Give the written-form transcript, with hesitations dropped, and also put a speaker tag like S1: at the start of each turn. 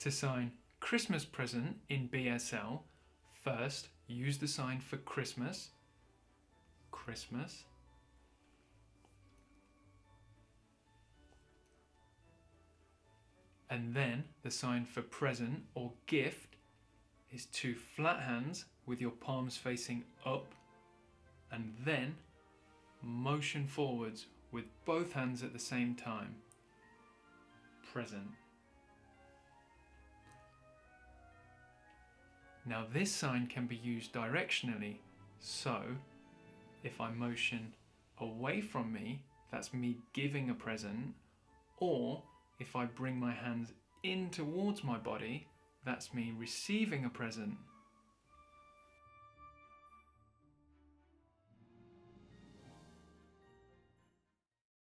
S1: To sign Christmas present in BSL, first use the sign for Christmas, Christmas. And then the sign for present or gift is two flat hands with your palms facing up, and then motion forwards with both hands at the same time. Present. Now this sign can be used directionally, so if I motion away from me, that's me giving a present, or if I bring my hands in towards my body, that's me receiving a present.